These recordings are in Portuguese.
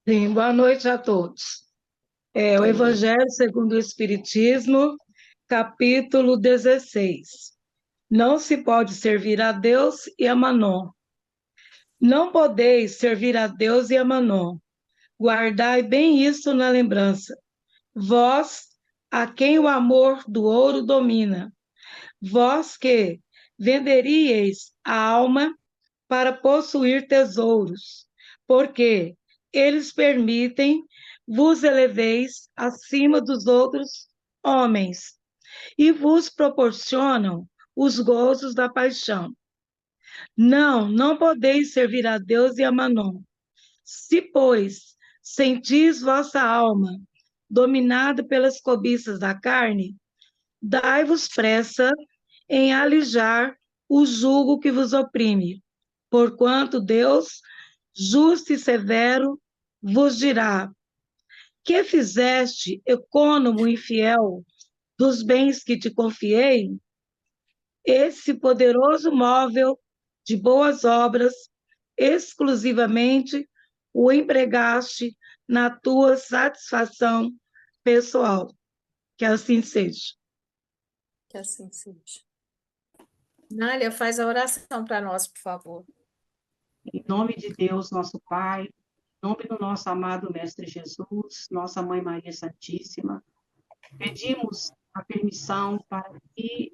Sim, boa noite a todos. O Boa noite. Evangelho segundo o Espiritismo, capítulo 16. Não se pode servir a Deus e a Mammon. Não podeis servir a Deus e a Mammon. Guardai bem isto na lembrança. Vós, a quem o amor do ouro domina. Vós que venderíeis a alma para possuir tesouros, porque eles permitem vos eleveis acima dos outros homens e vos proporcionam os gozos da paixão. Não, não podeis servir a Deus e a Mammon. Se, pois, sentis vossa alma dominada pelas cobiças da carne, dai-vos pressa em alijar o jugo que vos oprime, porquanto Deus, justo e severo, vos dirá: que fizeste, econômo infiel, dos bens que te confiei? Esse poderoso móvel de boas obras, exclusivamente o empregaste na tua satisfação pessoal. Que assim seja. Que assim seja. Nália, faz a oração para nós, por favor. Em nome de Deus, nosso Pai, em nome do nosso amado Mestre Jesus, nossa Mãe Maria Santíssima, pedimos a permissão para que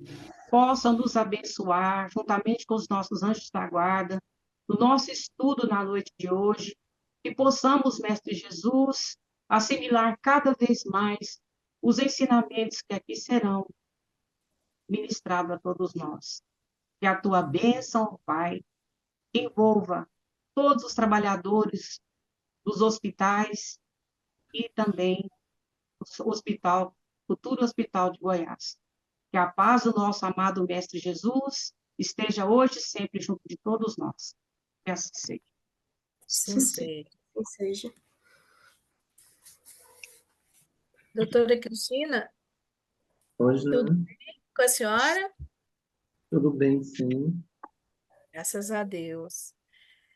possam nos abençoar, juntamente com os nossos anjos da guarda, no nosso estudo na noite de hoje, que possamos, Mestre Jesus, assimilar cada vez mais os ensinamentos que aqui serão ministrados a todos nós. Que a tua bênção, Pai, envolva todos os trabalhadores dos hospitais e também o hospital, futuro hospital de Goiás. Que a paz do nosso amado Mestre Jesus esteja hoje e sempre junto de todos nós. Que assim seja. Sim, Sim, sim. seja. Que seja. Doutora Cristina, Hoje tudo não, com a senhora? tudo bem, sim. Graças a Deus.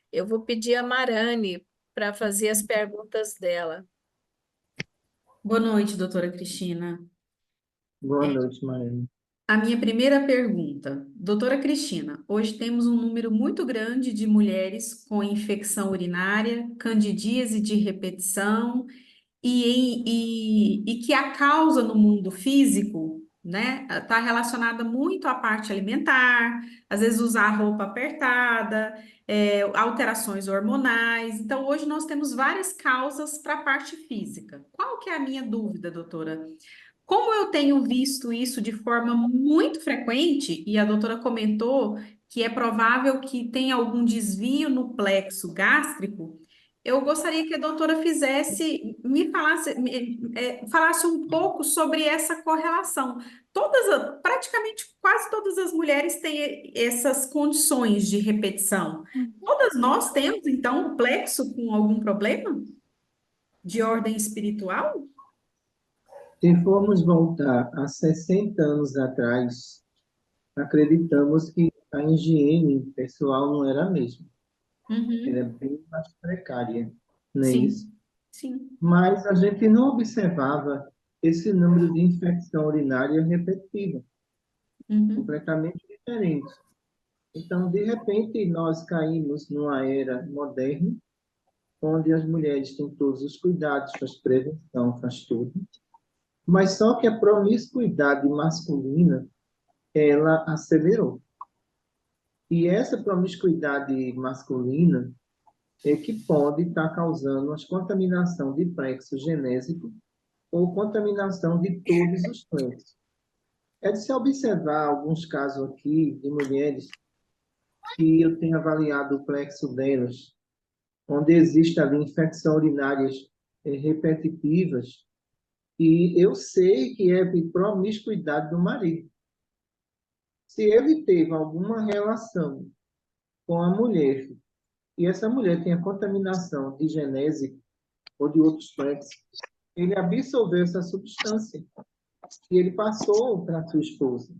Eu vou pedir a Marane para fazer as perguntas dela. Boa noite, doutora Cristina. Boa noite, Maria. A minha primeira pergunta, doutora Cristina, hoje temos um número muito grande de mulheres com infecção urinária, candidíase de repetição e que a causa no mundo físico, né, está relacionada muito à parte alimentar, às vezes usar roupa apertada, alterações hormonais. Então, hoje nós temos várias causas para a parte física. Qual que é a minha dúvida, doutora? Como eu tenho visto isso de forma muito frequente, e a doutora comentou que é provável que tenha algum desvio no plexo gástrico, eu gostaria que a doutora falasse um pouco sobre essa correlação. Praticamente quase todas as mulheres têm essas condições de repetição. Todas nós temos, então, o plexo com algum problema de ordem espiritual? Se formos voltar a 60 anos atrás, acreditamos que a higiene pessoal não era a mesma. Era Uhum, bem mais precária, não é sim, isso? sim. Mas a gente não observava esse número de infecção urinária repetida, Uhum. completamente diferente. Então, de repente, nós caímos numa era moderna, onde as mulheres têm todos os cuidados, faz prevenção, faz tudo. Mas só que a promiscuidade masculina, ela acelerou. E essa promiscuidade masculina é que pode estar causando as contaminação de plexo genésico ou contaminação de todos os plexos. É de se observar alguns casos aqui de mulheres que eu tenho avaliado o plexo delas, onde existe ali infecção urinárias repetitivas, e eu sei que é de promiscuidade do marido. Se ele teve alguma relação com a mulher e essa mulher tem a contaminação de genese ou de outros plexos, ele absorveu essa substância e ele passou para a sua esposa.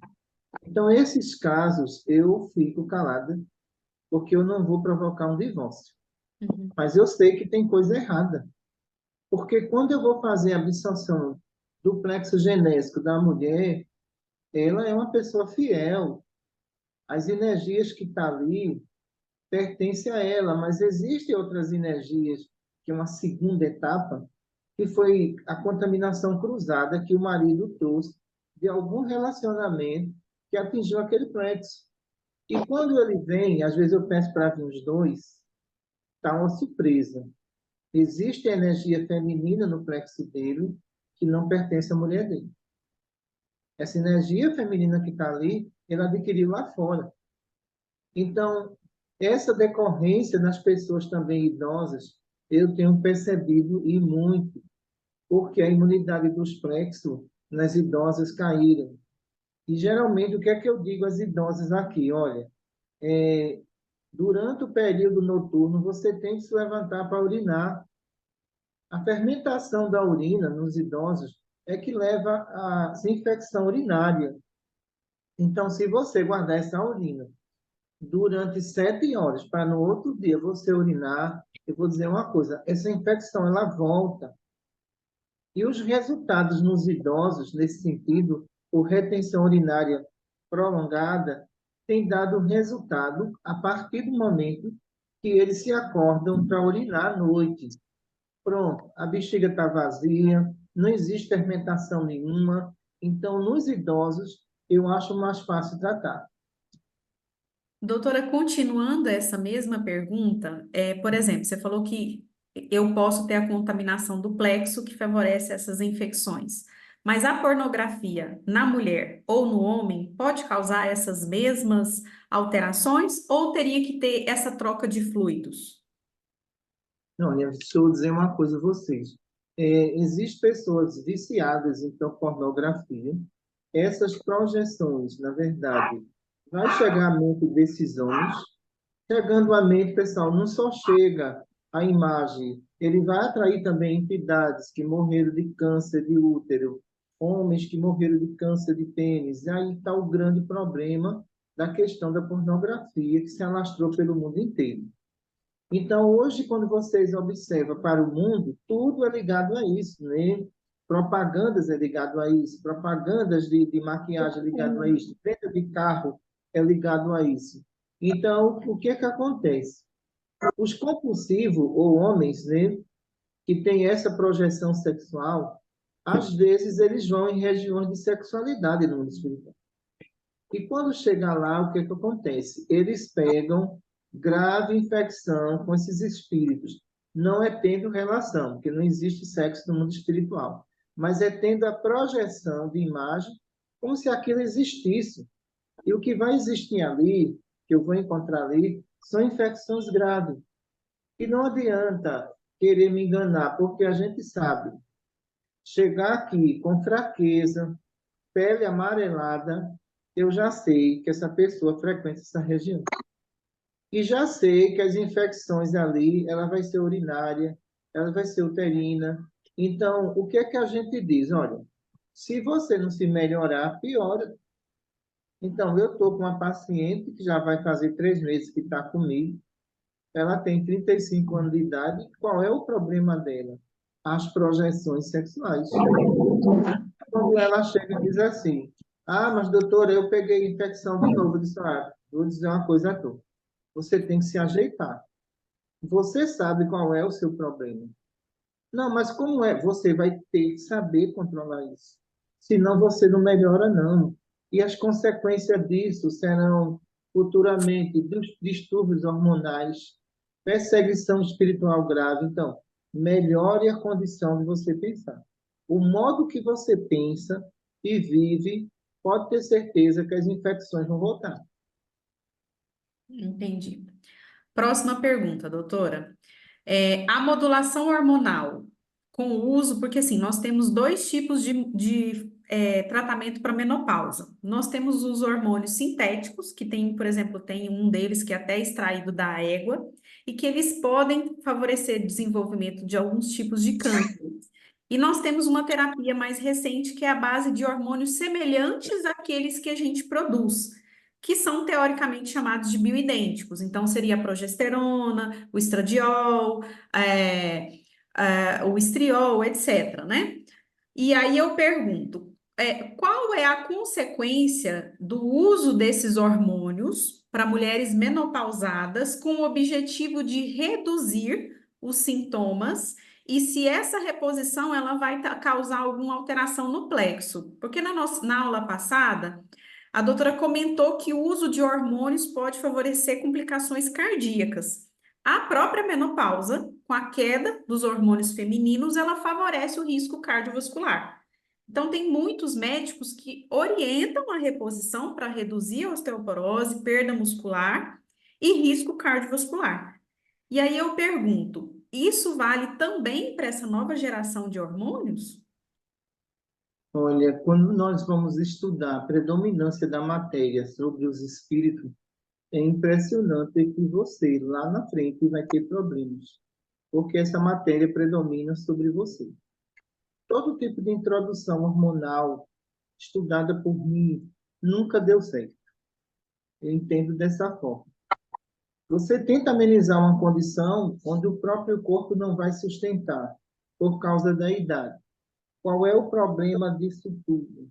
Então, esses casos, eu fico calada, porque eu não vou provocar um divórcio. Uhum. Mas eu sei que tem coisa errada. Porque quando eu vou fazer a absorção do plexo genésico da mulher, ela é uma pessoa fiel. As energias que estão ali pertencem a ela, mas existem outras energias, que é uma segunda etapa, que foi a contaminação cruzada que o marido trouxe de algum relacionamento que atingiu aquele plexo. E quando ele vem, às vezes eu peço para vir os dois, está uma surpresa. Existe energia feminina no plexo dele que não pertence à mulher dele. Essa energia feminina que está ali, ele adquiriu lá fora. Então, essa decorrência nas pessoas também idosas, eu tenho percebido e muito, porque a imunidade dos plexos nas idosas caíram. E, geralmente, o que é que eu digo às idosas aqui? Olha, durante o período noturno, você tem que se levantar para urinar. A fermentação da urina nos idosos é que leva à infecção urinária. Então, se você guardar essa urina durante 7 horas para no outro dia você urinar, eu vou dizer uma coisa, essa infecção ela volta. E os resultados nos idosos, nesse sentido, por retenção urinária prolongada, tem dado resultado a partir do momento que eles se acordam para urinar à noite. Pronto, a bexiga está vazia, não existe fermentação nenhuma. Então, nos idosos, eu acho mais fácil tratar. Doutora, continuando essa mesma pergunta, por exemplo, você falou que eu posso ter a contaminação do plexo que favorece essas infecções. Mas a pornografia na mulher ou no homem pode causar essas mesmas alterações ou teria que ter essa troca de fluidos? Não, deixa eu dizer uma coisa a vocês. Existem pessoas viciadas em pornografia. Essas projeções, na verdade, vai chegar à mente desses homens. Chegando à mente, pessoal, não só chega a imagem, ele vai atrair também entidades que morreram de câncer de útero, homens que morreram de câncer de pênis. E aí está o grande problema da questão da pornografia, que se alastrou pelo mundo inteiro. Então, hoje, quando vocês observam para o mundo, tudo é ligado a isso, né? Propagandas é ligado a isso, propagandas de maquiagem é ligado a isso, venda de carro é ligado a isso. Então, o que é que acontece? Os compulsivos, ou homens, né, que têm essa projeção sexual, às vezes eles vão em regiões de sexualidade no mundo espiritual. E quando chega lá, o que é que acontece? Eles pegam grave infecção com esses espíritos. Não é tendo relação, porque não existe sexo no mundo espiritual, mas é tendo a projeção de imagem como se aquilo existisse. E o que vai existir ali, que eu vou encontrar ali, são infecções graves. E não adianta querer me enganar, porque a gente sabe, chegar aqui com fraqueza, pele amarelada, eu já sei que essa pessoa frequenta essa região. E já sei que as infecções ali, ela vai ser urinária, ela vai ser uterina. Então, o que é que a gente diz? Olha, se você não se melhorar, piora. Então, eu estou com uma paciente que já vai fazer 3 meses que está comigo. Ela tem 35 anos de idade. Qual é o problema dela? As projeções sexuais. Quando ela chega e diz assim, mas doutora, eu peguei infecção de novo. Eu disse, vou dizer uma coisa a tu. Você tem que se ajeitar. Você sabe qual é o seu problema. Não, mas como é? Você vai ter que saber controlar isso. Senão você não melhora, não. E as consequências disso serão futuramente distúrbios hormonais, perseguição espiritual grave. Então, melhore a condição de você pensar. O modo que você pensa e vive, pode ter certeza que as infecções vão voltar. Entendi. Próxima pergunta, doutora. A modulação hormonal com o uso, porque assim, nós temos 2 tipos de tratamento para menopausa. Nós temos os hormônios sintéticos, que tem, por exemplo, tem um deles que é até extraído da égua, e que eles podem favorecer o desenvolvimento de alguns tipos de câncer. E nós temos uma terapia mais recente, que é a base de hormônios semelhantes àqueles que a gente produz, que são teoricamente chamados de bioidênticos. Então, seria a progesterona, o estradiol, o estriol, etc., né? E aí eu pergunto, qual é a consequência do uso desses hormônios para mulheres menopausadas com o objetivo de reduzir os sintomas e se essa reposição ela vai causar alguma alteração no plexo? Porque na aula passada, a doutora comentou que o uso de hormônios pode favorecer complicações cardíacas. A própria menopausa, com a queda dos hormônios femininos, ela favorece o risco cardiovascular. Então, tem muitos médicos que orientam a reposição para reduzir a osteoporose, perda muscular e risco cardiovascular. E aí eu pergunto, isso vale também para essa nova geração de hormônios? Olha, quando nós vamos estudar a predominância da matéria sobre os espíritos, é impressionante que você, lá na frente, vai ter problemas, porque essa matéria predomina sobre você. Todo tipo de introdução hormonal estudada por mim nunca deu certo. Eu entendo dessa forma. Você tenta amenizar uma condição onde o próprio corpo não vai sustentar, por causa da idade. Qual é o problema disso tudo?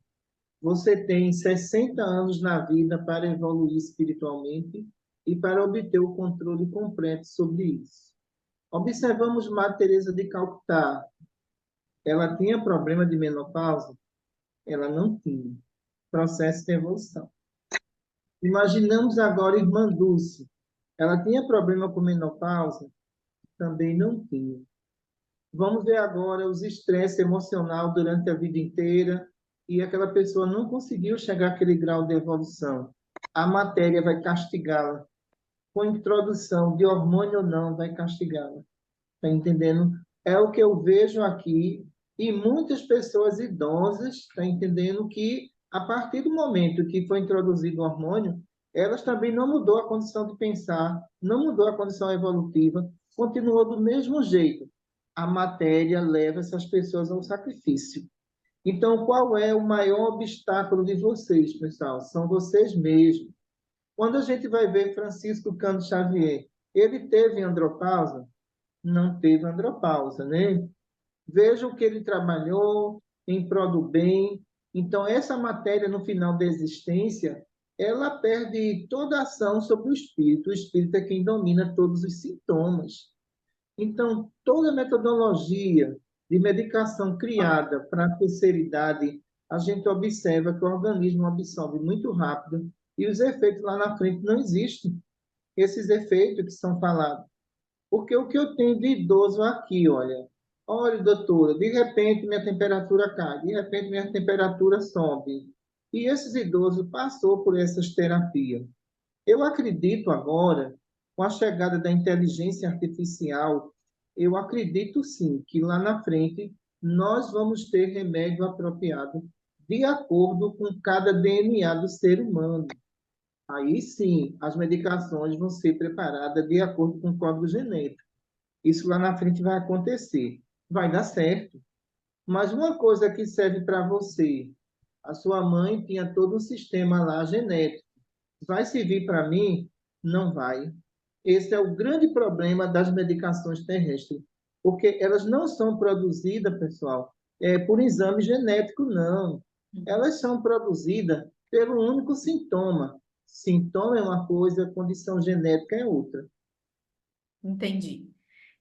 Você tem 60 anos na vida para evoluir espiritualmente e para obter o controle completo sobre isso. Observamos Madre Teresa de Calcutá. Ela tinha problema de menopausa? Ela não tinha. Processo de evolução. Imaginamos agora Irmã Dulce. Ela tinha problema com menopausa? Também não tinha. Vamos ver agora os estresses emocional durante a vida inteira e aquela pessoa não conseguiu chegar àquele grau de evolução. A matéria vai castigá-la. Com introdução de hormônio ou não, vai castigá-la. Está entendendo? É o que eu vejo aqui e muitas pessoas idosas, está entendendo que a partir do momento que foi introduzido o hormônio, elas também não mudou a condição de pensar, não mudou a condição evolutiva, continuou do mesmo jeito. A matéria leva essas pessoas ao sacrifício. Então, qual é o maior obstáculo de vocês, pessoal? São vocês mesmos. Quando a gente vai ver Francisco Cândido Xavier, ele teve andropausa? Não teve andropausa, né? Veja o que ele trabalhou em prol do bem. Então, essa matéria, no final da existência, ela perde toda a ação sobre o espírito. O espírito é quem domina todos os sintomas. Então, toda a metodologia de medicação criada para a terceira idade, a gente observa que o organismo absorve muito rápido e os efeitos lá na frente não existem. Esses efeitos que são falados. Porque o que eu tenho de idoso aqui, olha, doutora, de repente minha temperatura cai, de repente minha temperatura sobe. E esses idosos passou por essas terapias. Eu acredito agora, com a chegada da inteligência artificial, eu acredito sim que lá na frente nós vamos ter remédio apropriado de acordo com cada DNA do ser humano. Aí sim, as medicações vão ser preparadas de acordo com o código genético. Isso lá na frente vai acontecer. Vai dar certo. Mas uma coisa que serve para você, a sua mãe tinha todo um sistema lá genético. Vai servir para mim? Não vai. Esse é o grande problema das medicações terrestres, porque elas não são produzidas, pessoal, por exame genético, não. Elas são produzidas pelo único sintoma. Sintoma é uma coisa, condição genética é outra. Entendi.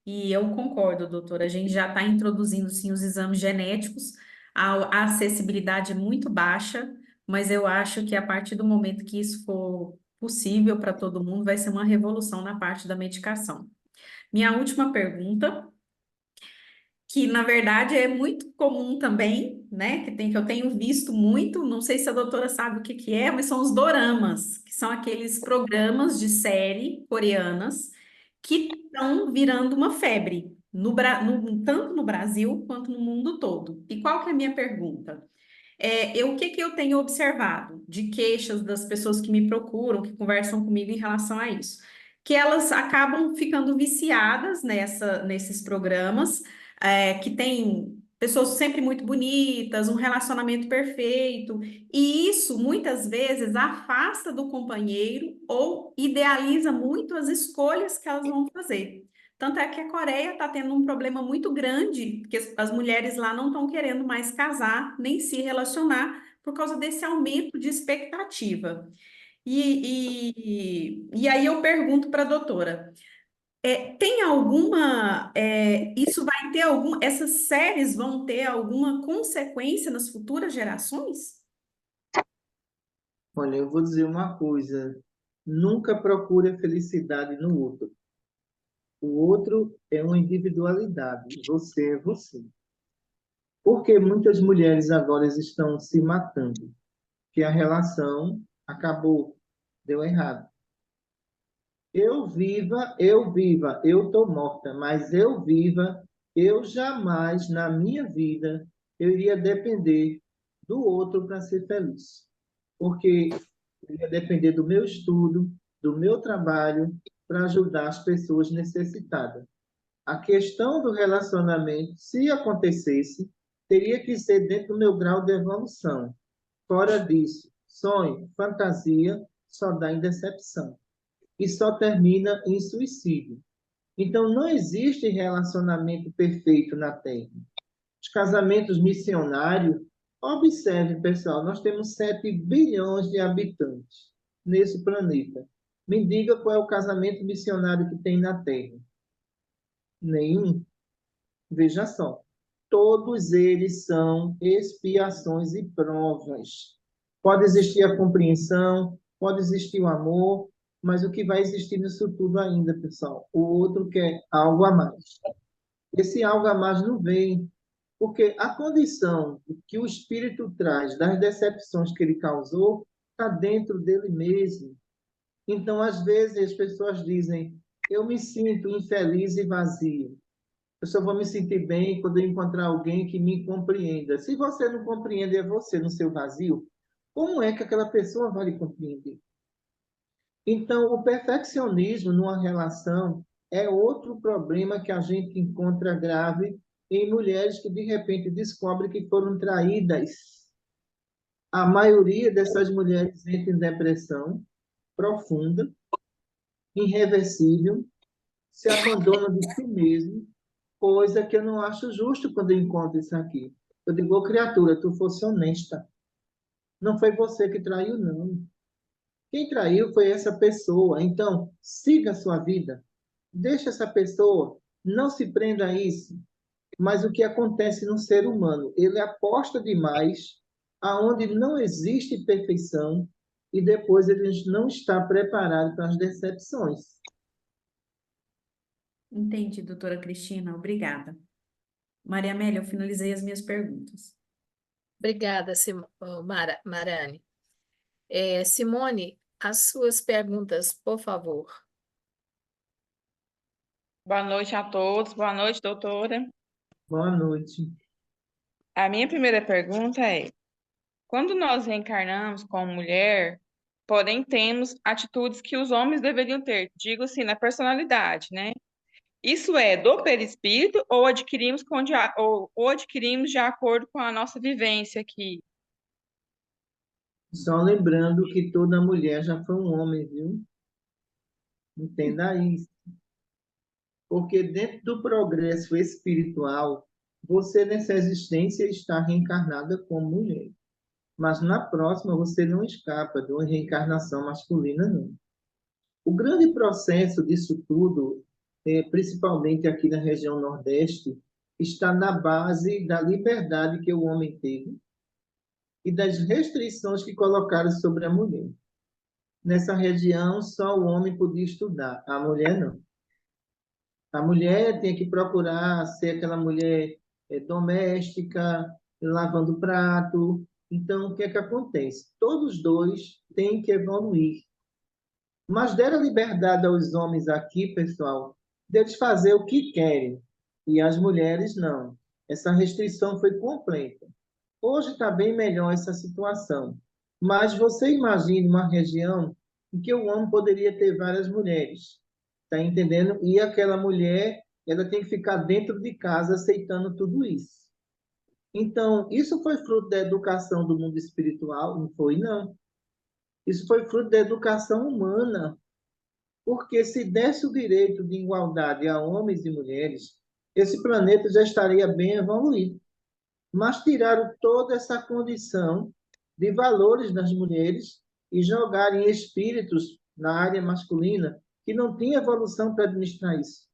E eu concordo, doutora. A gente já está introduzindo, sim, os exames genéticos. A acessibilidade é muito baixa, mas eu acho que a partir do momento que isso for possível para todo mundo, vai ser uma revolução na parte da medicação. Minha última pergunta, que na verdade é muito comum também, né? Que eu tenho visto muito, não sei se a doutora sabe o que que é, mas são os doramas, que são aqueles programas de série coreanas que estão virando uma febre, tanto no Brasil quanto no mundo todo. E qual que é a minha pergunta? O que que eu tenho observado de queixas das pessoas que me procuram, que conversam comigo em relação a isso? Que elas acabam ficando viciadas nesses programas, que tem pessoas sempre muito bonitas, um relacionamento perfeito, e isso muitas vezes afasta do companheiro ou idealiza muito as escolhas que elas vão fazer. Tanto é que a Coreia está tendo um problema muito grande, porque as mulheres lá não estão querendo mais casar, nem se relacionar, por causa desse aumento de expectativa. E aí eu pergunto para a doutora, tem alguma, isso vai ter essas séries vão ter alguma consequência nas futuras gerações? Olha, eu vou dizer uma coisa: nunca procure a felicidade no outro. O outro é uma individualidade, você é você. Porque muitas mulheres agora estão se matando, que a relação acabou, deu errado. Eu viva, eu estou morta, mas eu viva, eu jamais na minha vida eu iria depender do outro para ser feliz. Porque eu ia depender do meu estudo, do meu trabalho, para ajudar as pessoas necessitadas. A questão do relacionamento, se acontecesse, teria que ser dentro do meu grau de evolução. Fora disso, sonho, fantasia, só dá em decepção. E só termina em suicídio. Então, não existe relacionamento perfeito na Terra. Os casamentos missionários, observe, pessoal, nós temos 7 bilhões de habitantes nesse planeta. Me diga qual é o casamento missionário que tem na Terra. Nenhum. Veja só, todos eles são expiações e provas. Pode existir a compreensão, pode existir o amor, mas o que vai existir nisso tudo ainda, pessoal? O outro quer algo a mais. Esse algo a mais não vem, porque a condição que o espírito traz das decepções que ele causou está dentro dele mesmo. Então, às vezes, as pessoas dizem: eu me sinto infeliz e vazio. Eu só vou me sentir bem quando eu encontrar alguém que me compreenda. Se você não compreende você no seu vazio, como é que aquela pessoa vai lhe compreender? Então, o perfeccionismo numa relação é outro problema que a gente encontra grave em mulheres que, de repente, descobrem que foram traídas. A maioria dessas mulheres entra em depressão profunda, irreversível, se abandona de si mesmo, coisa que eu não acho justo quando eu encontro isso aqui. Eu digo: ô, criatura, tu fosse honesta. Não foi você que traiu, não. Quem traiu foi essa pessoa. Então, siga a sua vida. Deixa essa pessoa. Não se prenda a isso. Mas o que acontece no ser humano? Ele aposta demais aonde não existe perfeição e depois ele não está preparado para as decepções. Entendi, doutora Cristina, obrigada. Maria Amélia, eu finalizei as minhas perguntas. Obrigada, Marane. Simone, as suas perguntas, por favor. Boa noite a todos. Boa noite, doutora. Boa noite. A minha primeira pergunta é: quando nós reencarnamos como mulher, porém temos atitudes que os homens deveriam ter, digo assim, na personalidade, né? Isso é do perispírito ou ou adquirimos de acordo com a nossa vivência aqui? Só lembrando que toda mulher já foi um homem, viu? Entenda isso. Porque dentro do progresso espiritual, você nessa existência está reencarnada como mulher. Mas na próxima você não escapa de uma reencarnação masculina, não. O grande processo disso tudo, principalmente aqui na região Nordeste, está na base da liberdade que o homem teve e das restrições que colocaram sobre a mulher. Nessa região, só o homem podia estudar, a mulher não. A mulher tem que procurar ser aquela mulher doméstica, lavando prato. Então, o que é que acontece? Todos dois têm que evoluir. Mas deram liberdade aos homens aqui, pessoal, deles fazer o que querem. E as mulheres não. Essa restrição foi completa. Hoje está bem melhor essa situação. Mas você imagine uma região em que o homem poderia ter várias mulheres. Está entendendo? E aquela mulher, ela tem que ficar dentro de casa aceitando tudo isso. Então, isso foi fruto da educação do mundo espiritual? Não foi, não. Isso foi fruto da educação humana. Porque se desse o direito de igualdade a homens e mulheres, esse planeta já estaria bem evoluído. Mas tiraram toda essa condição de valores das mulheres e jogarem espíritos na área masculina que não tinha evolução para administrar isso.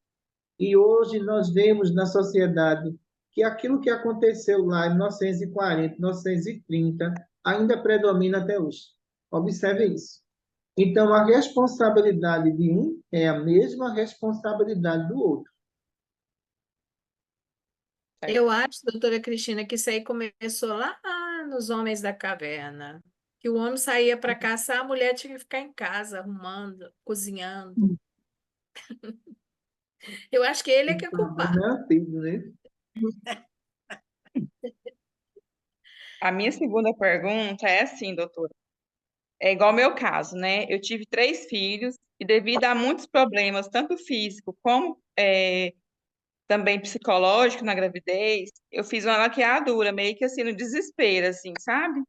E hoje nós vemos na sociedade que aquilo que aconteceu lá em 1940, 1930, ainda predomina até hoje. Observe isso. Então, a responsabilidade de um é a mesma responsabilidade do outro. Eu acho, doutora Cristina, que isso aí começou lá nos Homens da Caverna. Que o homem saía para caçar, a mulher tinha que ficar em casa, arrumando, cozinhando. Eu acho que ele é que é culpado. Não é antigo, né? A minha segunda pergunta é assim, doutora. É igual ao meu caso, né? Eu tive 3 filhos e devido a muitos problemas, tanto físico como também psicológico na gravidez, eu fiz uma laqueadura, meio que assim, no desespero, assim, sabe?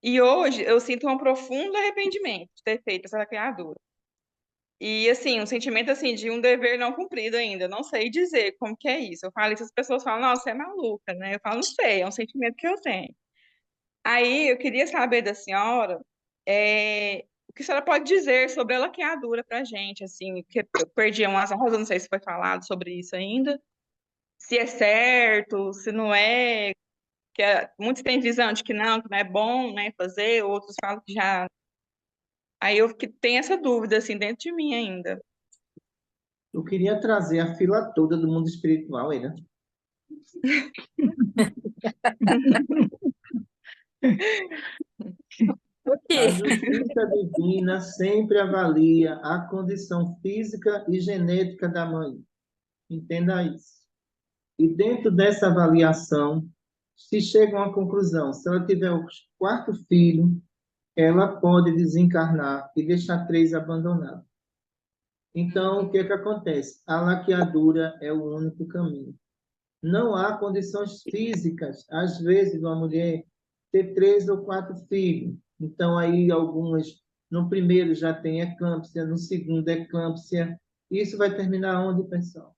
E hoje eu sinto um profundo arrependimento de ter feito essa laqueadura. E assim, um sentimento assim de um dever não cumprido ainda. Eu não sei dizer como que é isso. Eu falo isso, as pessoas falam, nossa, você é maluca, né? Eu falo, não sei, é um sentimento que eu tenho. Aí eu queria saber da senhora, o que a senhora pode dizer sobre a laqueadura pra gente, assim, que eu perdi umas aulas, eu não sei se foi falado sobre isso ainda, se é certo, se não é, muitos têm visão de que não é bom, né, fazer, outros falam que já. Aí eu que tenho essa dúvida, assim, dentro de mim ainda. Eu queria trazer a fila toda do mundo espiritual aí, né? O A quê? justiça divina sempre avalia a condição física e genética da mãe. Entenda isso. E dentro dessa avaliação, se chega a uma conclusão, se ela tiver o quarto filho, ela pode desencarnar e deixar 3 abandonados. Então, o que é que acontece? A laqueadura é o único caminho. Não há condições físicas, às vezes, uma mulher ter 3 ou 4 filhos. Então, aí, algumas, no primeiro já tem eclâmpsia, no segundo, eclâmpsia. Isso vai terminar onde, pessoal?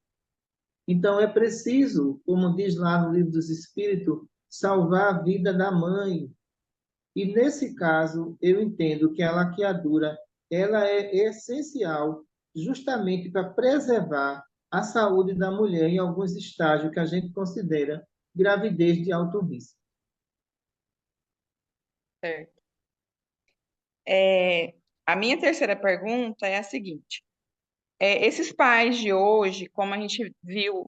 Então, é preciso, como diz lá no Livro dos Espíritos, salvar a vida da mãe. E, nesse caso, eu entendo que a laqueadura ela é essencial justamente para preservar a saúde da mulher em alguns estágios que a gente considera gravidez de alto risco. Certo. A minha terceira pergunta é a seguinte. Esses pais de hoje, como a gente viu,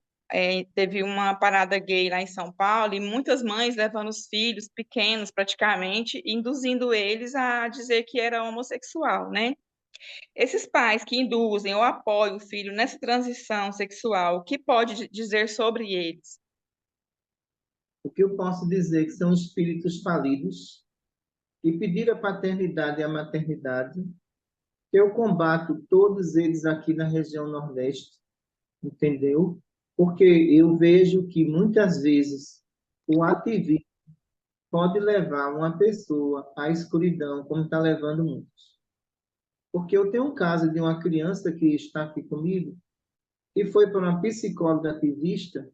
teve uma parada gay lá em São Paulo, e muitas mães levando os filhos pequenos, praticamente, induzindo eles a dizer que era homossexual, né? Esses pais que induzem ou apoiam o filho nessa transição sexual, o que pode dizer sobre eles? O que eu posso dizer que são espíritos falidos e pedir a paternidade e a maternidade. Eu combato todos eles aqui na região Nordeste, entendeu? Porque eu vejo que muitas vezes o ativismo pode levar uma pessoa à escuridão, como está levando muitos. Porque eu tenho um caso de uma criança que está aqui comigo e foi para uma psicóloga ativista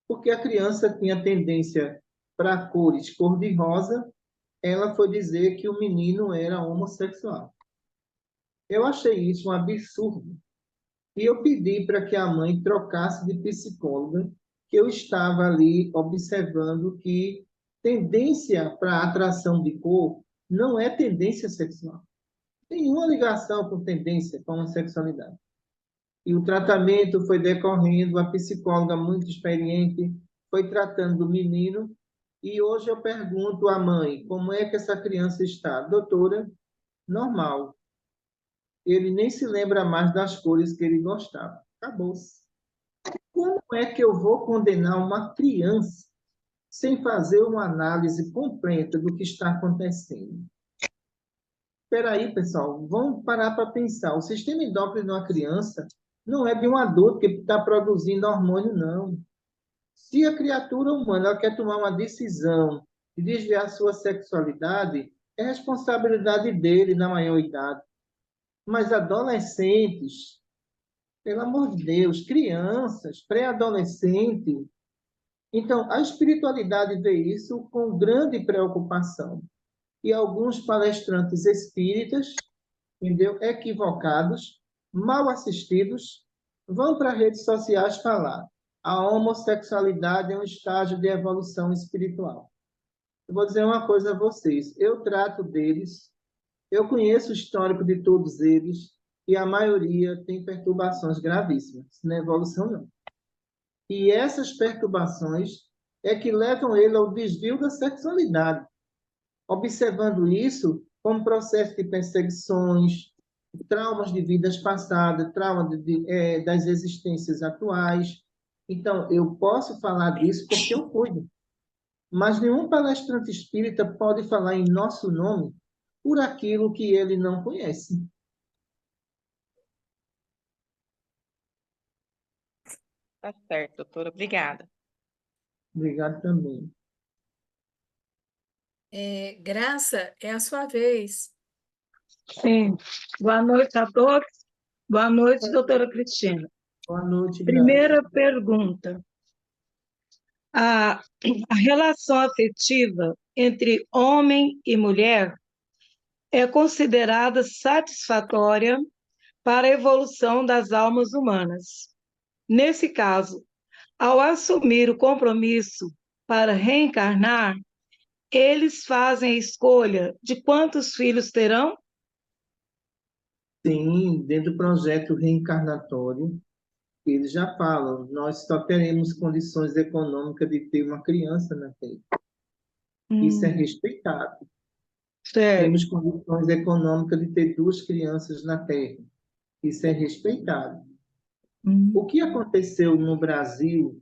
porque a criança tinha tendência para cores cor-de-rosa, ela foi dizer que o menino era homossexual. Eu achei isso um absurdo. E eu pedi para que a mãe trocasse de psicóloga, que eu estava ali observando que tendência para atração de cor não é tendência sexual. Nenhuma ligação com tendência com a sexualidade. E o tratamento foi decorrendo, a psicóloga muito experiente foi tratando do menino, e hoje eu pergunto à mãe, como é que essa criança está? Doutora, normal. Ele nem se lembra mais das cores que ele gostava. Acabou-se. Como é que eu vou condenar uma criança sem fazer uma análise completa do que está acontecendo? Espera aí, pessoal, vamos parar para pensar. O sistema endócrino de uma criança não é de um adulto que está produzindo hormônio, não. Se a criatura humana ela quer tomar uma decisão de desviar sua sexualidade, é responsabilidade dele na maioridade. Mas adolescentes, pelo amor de Deus, crianças, pré-adolescente. Então, a espiritualidade vê isso com grande preocupação. E alguns palestrantes espíritas, entendeu? Equivocados, mal assistidos, vão para redes sociais falar: a homossexualidade é um estágio de evolução espiritual. Eu vou dizer uma coisa a vocês: eu trato deles, eu conheço o histórico de todos eles, e a maioria tem perturbações gravíssimas, não é evolução, não. E essas perturbações é que levam ele ao desvio da sexualidade, observando isso como processo de perseguições, traumas de vidas passadas, das existências atuais. Então, eu posso falar disso porque eu cuido. Mas nenhum palestrante espírita pode falar em nosso nome por aquilo que ele não conhece. Tá certo, doutora. Obrigada. Obrigado também. Graça, é a sua vez. Sim. Boa noite a todos. Boa noite, doutora Cristina. Boa noite, Graça. Primeira pergunta. A relação afetiva entre homem e mulher é considerada satisfatória para a evolução das almas humanas. Nesse caso, ao assumir o compromisso para reencarnar, eles fazem a escolha de quantos filhos terão? Sim, dentro do projeto reencarnatório, eles já falam: nós só teremos condições econômicas de ter uma criança na Terra. Isso é respeitado. Certo. Temos condições econômicas de ter 2 crianças na Terra. Isso é respeitado. O que aconteceu no Brasil,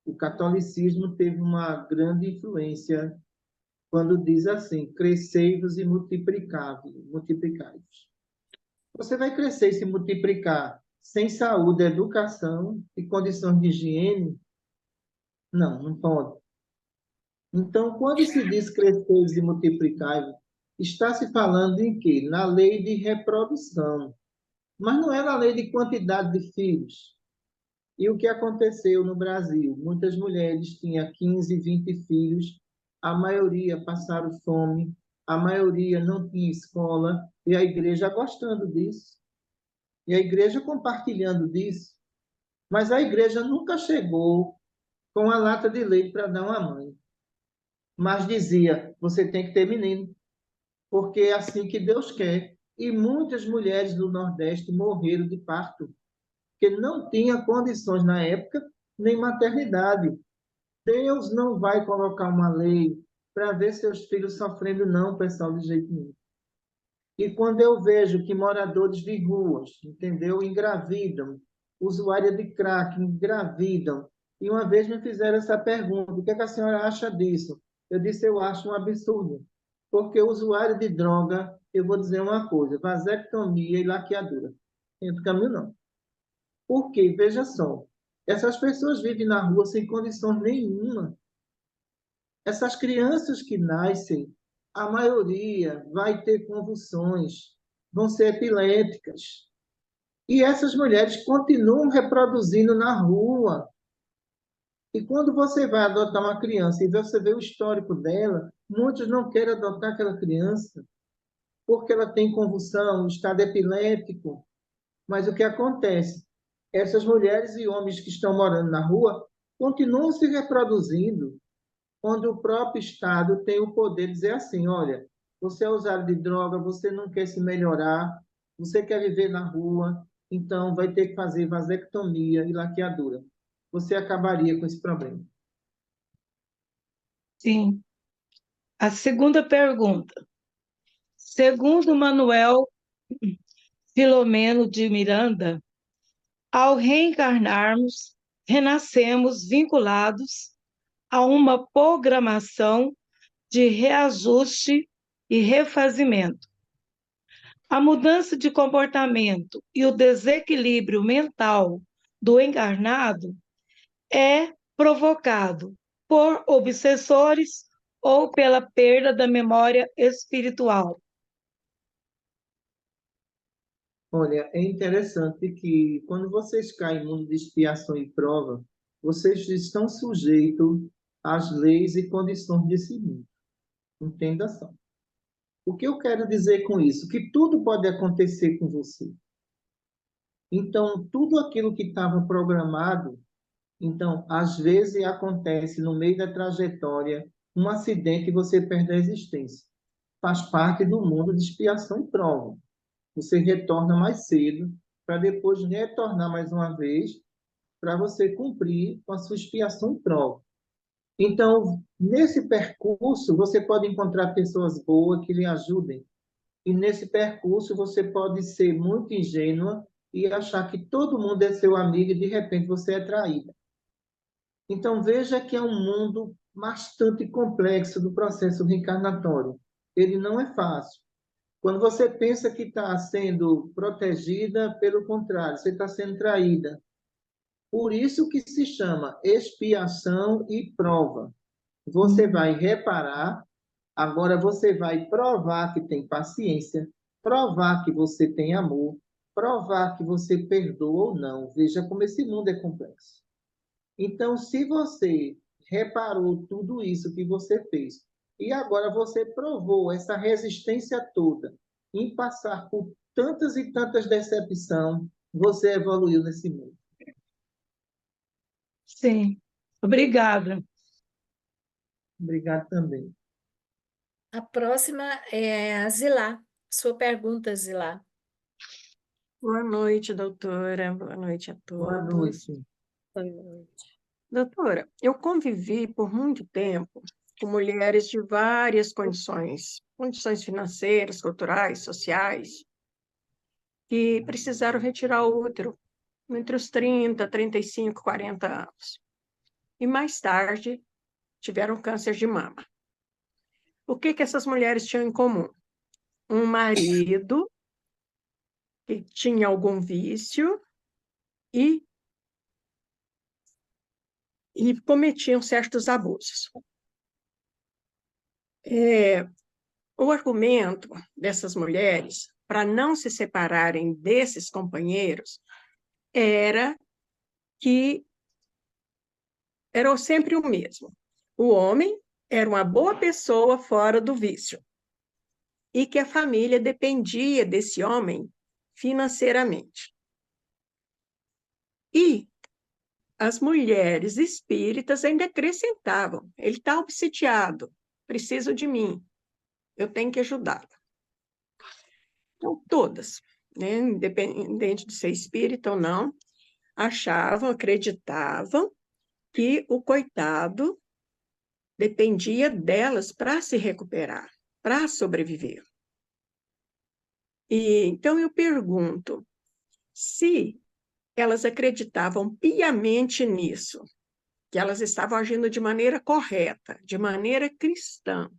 o catolicismo teve uma grande influência quando diz assim: crescei-vos e multiplicai-vos. Você vai crescer e se multiplicar sem saúde, educação e condições de higiene? Não, não pode. Então, quando se diz crescer e multiplicar, está se falando em quê? Na lei de reprodução. Mas não é na lei de quantidade de filhos. E o que aconteceu no Brasil? Muitas mulheres tinham 15, 20 filhos, a maioria passaram fome, a maioria não tinha escola, e a igreja gostando disso, e a igreja compartilhando disso. Mas a igreja nunca chegou com a lata de leite para dar uma mãe. Mas dizia: você tem que ter menino, porque é assim que Deus quer. E muitas mulheres do Nordeste morreram de parto, porque não tinha condições na época, nem maternidade. Deus não vai colocar uma lei para ver seus filhos sofrendo, não, pessoal, de jeito nenhum. E quando eu vejo que moradores de ruas, entendeu, engravidam, usuária de crack engravidam, e uma vez me fizeram essa pergunta: o que é que a senhora acha disso? Eu disse: eu acho um absurdo, porque o usuário de droga, eu vou dizer uma coisa: vasectomia e laqueadura. Tem outro caminho, não. Porque, veja só, essas pessoas vivem na rua sem condições nenhuma. Essas crianças que nascem, a maioria vai ter convulsões, vão ser epiléticas. E essas mulheres continuam reproduzindo na rua. E quando você vai adotar uma criança e você vê o histórico dela, muitos não querem adotar aquela criança porque ela tem convulsão, estado epilético. Mas o que acontece? Essas mulheres e homens que estão morando na rua continuam se reproduzindo, onde o próprio Estado tem o poder de dizer assim: olha, você é usuário de droga, você não quer se melhorar, você quer viver na rua, então vai ter que fazer vasectomia e laqueadura. Você acabaria com esse problema. Sim. A segunda pergunta. Segundo Manuel Filomeno de Miranda, ao reencarnarmos, renascemos vinculados a uma programação de reajuste e refazimento. A mudança de comportamento e o desequilíbrio mental do encarnado é provocado por obsessores ou pela perda da memória espiritual. Olha, é interessante que quando vocês caem no mundo de expiação e prova, vocês estão sujeitos às leis e condições desse mundo. Entenda só. O que eu quero dizer com isso? Que tudo pode acontecer com você. Então, tudo aquilo que estava programado, então, às vezes acontece no meio da trajetória um acidente e você perde a existência. Faz parte do mundo de expiação e prova. Você retorna mais cedo, para depois retornar mais uma vez, para você cumprir com a sua expiação e prova. Então, nesse percurso, você pode encontrar pessoas boas que lhe ajudem. E nesse percurso, você pode ser muito ingênua e achar que todo mundo é seu amigo e, de repente, você é traída. Então, veja que é um mundo bastante complexo do processo reencarnatório. Ele não é fácil. Quando você pensa que está sendo protegida, pelo contrário, você está sendo traída. Por isso que se chama expiação e prova. Você vai reparar, agora você vai provar que tem paciência, provar que você tem amor, provar que você perdoa ou não. Veja como esse mundo é complexo. Então, se você reparou tudo isso que você fez, e agora você provou essa resistência toda em passar por tantas e tantas decepções, você evoluiu nesse mundo. Sim. Obrigada. Obrigado também. A próxima é a Zilá. Sua pergunta, Zilá. Boa noite, doutora. Boa noite a Boa todos. noite. Boa noite. Doutora, eu convivi por muito tempo com mulheres de várias condições financeiras, culturais, sociais, que precisaram retirar o útero entre os 30, 35, 40 anos. E mais tarde tiveram câncer de mama. O que essas mulheres tinham em comum? Um marido que tinha algum vício e cometiam certos abusos. O argumento dessas mulheres para não se separarem desses companheiros era que era sempre o mesmo. O homem era uma boa pessoa fora do vício e que a família dependia desse homem financeiramente. E as mulheres espíritas ainda acrescentavam: ele está obsidiado, precisa de mim, eu tenho que ajudá-lo. Então, todas, né, independente de ser espírita ou não, achavam, acreditavam que o coitado dependia delas para se recuperar, para sobreviver. E então eu pergunto, se elas acreditavam piamente nisso, que elas estavam agindo de maneira correta, de maneira cristã,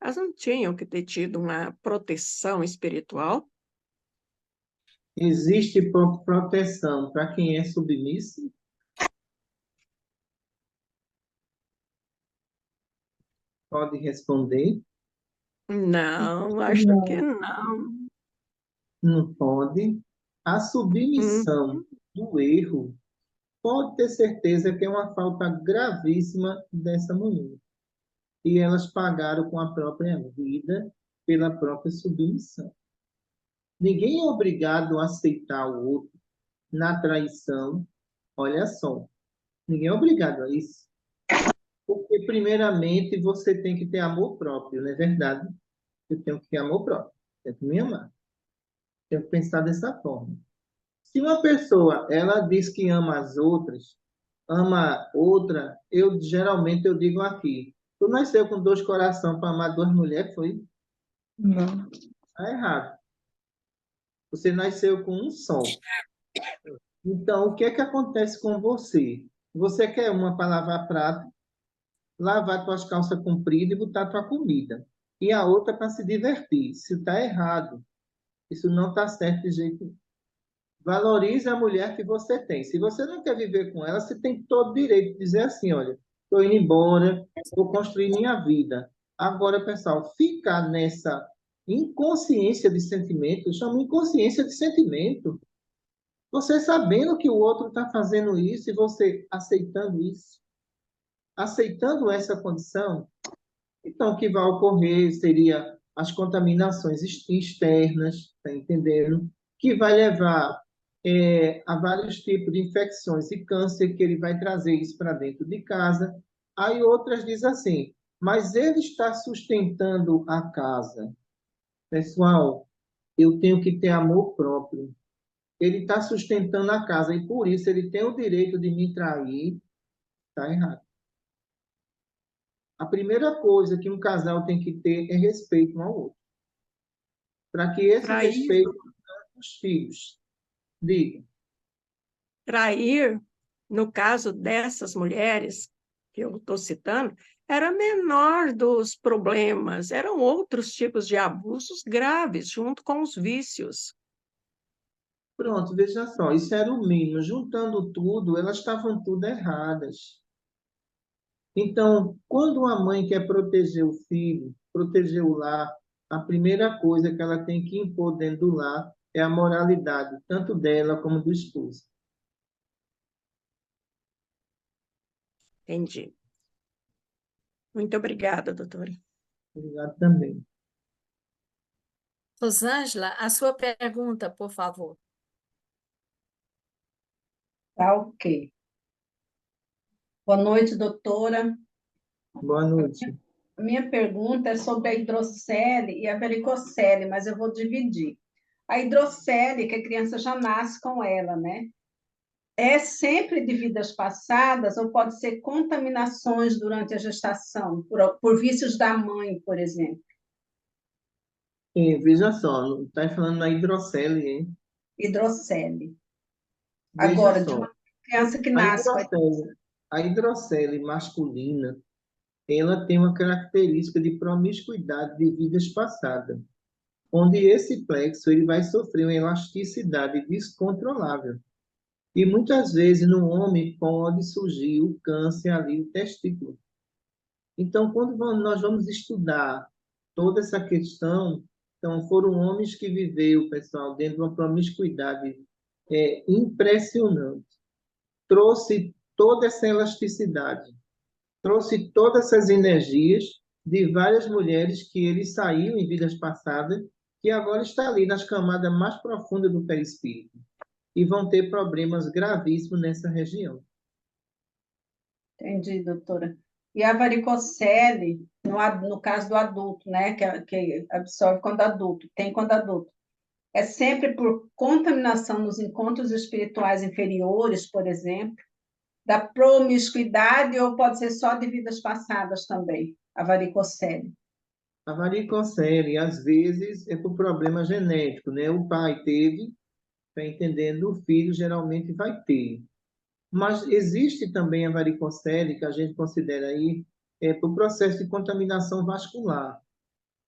elas não tinham que ter tido uma proteção espiritual? Existe proteção para quem é submisso? Pode responder? Não, acho que não. Não pode. A submissão do erro, pode ter certeza que é uma falta gravíssima dessa mulher. E elas pagaram com a própria vida pela própria submissão. Ninguém é obrigado a aceitar o outro na traição. Olha só, ninguém é obrigado a isso. Porque, primeiramente, você tem que ter amor próprio, não é verdade? Eu tenho que ter amor próprio, tenho que me amar. Tenho que pensar dessa forma. Se uma pessoa, ela diz que ama as outras, ama outra, geralmente eu digo aqui, tu nasceu com 2 corações para amar 2 mulheres, foi? Não. Está errado. Você nasceu com um só. Então, o que é que acontece com você? Você quer uma para lavar prato, lavar tuas calças compridas e botar tua comida. E a outra para se divertir. Isso está errado. Isso não está certo de jeito nenhum. Valorize a mulher que você tem. Se você não quer viver com ela, você tem todo o direito de dizer assim, olha, estou indo embora, vou construir minha vida. Agora, pessoal, ficar nessa Inconsciência de sentimento, eu chamo inconsciência de sentimento. Você sabendo que o outro está fazendo isso e você aceitando isso, aceitando essa condição, então o que vai ocorrer seria as contaminações externas, tá entendendo? Que vai levar a vários tipos de infecções e câncer, que ele vai trazer isso para dentro de casa. Aí outras dizem assim, mas ele está sustentando a casa. Pessoal, eu tenho que ter amor próprio. Ele está sustentando a casa e por isso ele tem o direito de me trair. Está errado. A primeira coisa que um casal tem que ter é respeito um ao outro. Para que esse Trair, respeito os filhos. Diga. trair, no caso dessas mulheres que eu estou citando, era menor dos problemas, eram outros tipos de abusos graves, junto com os vícios. Pronto, veja só, isso era o mínimo. Juntando tudo, elas estavam tudo erradas. Então, quando uma mãe quer proteger o filho, proteger o lar, a primeira coisa que ela tem que impor dentro do lar é a moralidade, tanto dela como do esposo. Entendi. Muito obrigada, doutora. Obrigado também. Rosângela, a sua pergunta, por favor. Tá, ok. Boa noite, doutora. Boa noite. A minha pergunta é sobre a hidrocele e a varicocele, mas eu vou dividir. A hidrocele, que a criança já nasce com ela, né? É sempre de vidas passadas ou pode ser contaminações durante a gestação, por vícios da mãe, por exemplo? Veja só, está falando na hidrocele, hein? Hidrocele. Veja Agora, de só, uma criança que a nasce com a... hidrocele, a hidrocele masculina, ela tem uma característica de promiscuidade de vidas passadas, onde esse plexo ele vai sofrer uma elasticidade descontrolável. E muitas vezes no homem pode surgir o câncer ali do testículo. Então, quando nós vamos estudar toda essa questão, então foram homens que viveu, pessoal, dentro de uma promiscuidade impressionante. Trouxe toda essa elasticidade, trouxe todas essas energias de várias mulheres que ele saiu em vidas passadas, que agora está ali nas camadas mais profundas do perispírito e vão ter problemas gravíssimos nessa região. Entendi, doutora. E a varicocele, no caso do adulto, né, que absorve quando adulto, tem quando adulto, é sempre por contaminação nos encontros espirituais inferiores, por exemplo, da promiscuidade, ou pode ser só de vidas passadas também, a varicocele? A varicocele, às vezes, é por problema genético, né? O pai teve, está entendendo, o filho geralmente vai ter. Mas existe também a varicocele, que a gente considera aí, por processo de contaminação vascular.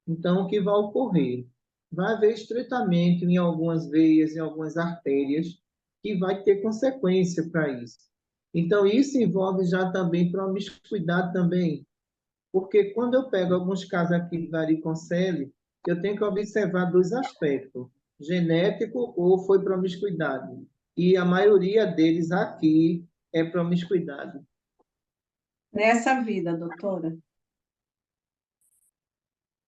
Então, o que vai ocorrer? Vai haver estreitamento em algumas veias, em algumas artérias, que vai ter consequência para isso. Então, isso envolve já também promiscuidade também, porque quando eu pego alguns casos aqui de varicocele, eu tenho que observar dois aspectos, genético ou foi promiscuidade. E a maioria deles aqui é promiscuidade. Nessa vida, doutora,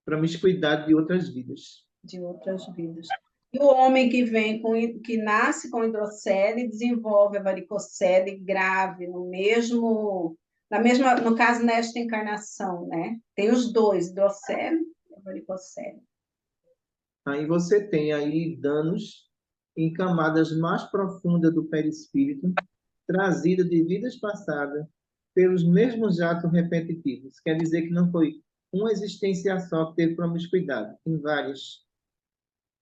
Promiscuidade de outras vidas. de outras vidas. E o homem que nasce com hidrocele desenvolve a varicocele grave no caso, nesta encarnação, né? Tem os dois, hidrocele e varicocele. Aí você tem aí danos em camadas mais profundas do perispírito, trazida de vidas passadas pelos mesmos atos repetitivos. Quer dizer que não foi uma existência só que teve promiscuidade, em várias.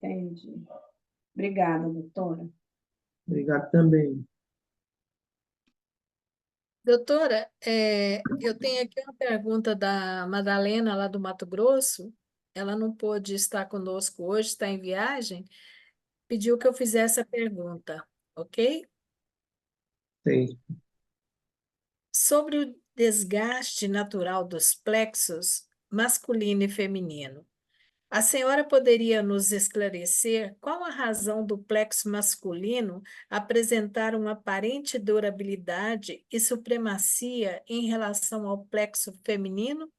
Entendi. Obrigada, doutora. Obrigado também. Doutora, eu tenho aqui uma pergunta da Madalena, lá do Mato Grosso. Ela não pôde estar conosco hoje, está em viagem. Pediu que eu fizesse a pergunta, ok? Sei. Sobre o desgaste natural dos plexos masculino e feminino. A senhora poderia nos esclarecer qual a razão do plexo masculino apresentar uma aparente durabilidade e supremacia em relação ao plexo feminino?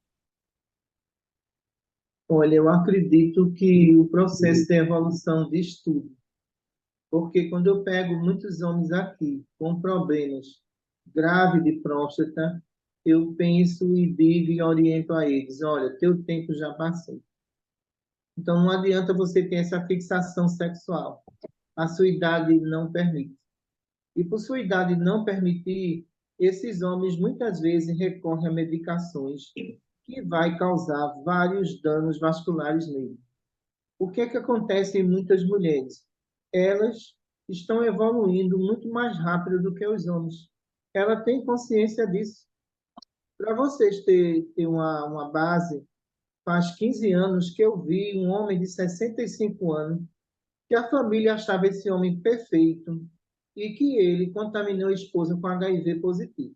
Olha, eu acredito que o processo de evolução de estudo, porque quando eu pego muitos homens aqui com problemas graves de próstata, eu penso e digo e oriento a eles, olha, teu tempo já passou. Então, não adianta você ter essa fixação sexual. A sua idade não permite. E por sua idade não permitir, esses homens muitas vezes recorrem a medicações que vai causar vários danos vasculares nele. O que é que acontece em muitas mulheres? Elas estão evoluindo muito mais rápido do que os homens. Ela tem consciência disso. Para vocês terem uma base, faz 15 anos que eu vi um homem de 65 anos, que a família achava esse homem perfeito e que ele contaminou a esposa com HIV positivo.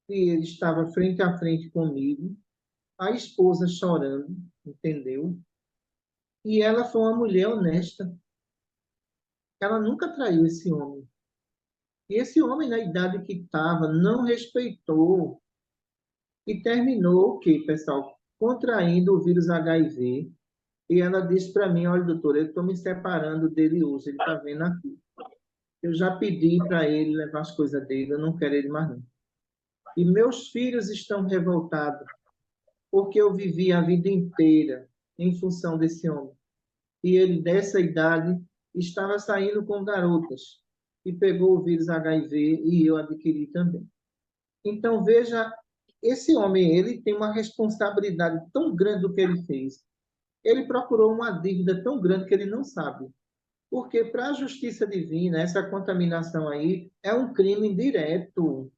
E ele estava frente a frente comigo, a esposa chorando, entendeu? E ela foi uma mulher honesta. Ela nunca traiu esse homem. E esse homem, na idade que estava, não respeitou e terminou o quê, pessoal? Contraindo o vírus HIV. E ela disse para mim, olha, doutora, eu estou me separando dele hoje, ele está vendo aqui. Eu já pedi para ele levar as coisas dele, eu não quero ele mais não. E meus filhos estão revoltados, porque eu vivi a vida inteira em função desse homem. E ele, dessa idade, estava saindo com garotas, e pegou o vírus HIV e eu adquiri também. Então, veja, esse homem, ele tem uma responsabilidade tão grande do que ele fez. Ele procurou uma dívida tão grande que ele não sabe. Porque para a justiça divina, essa contaminação aí é um crime direto.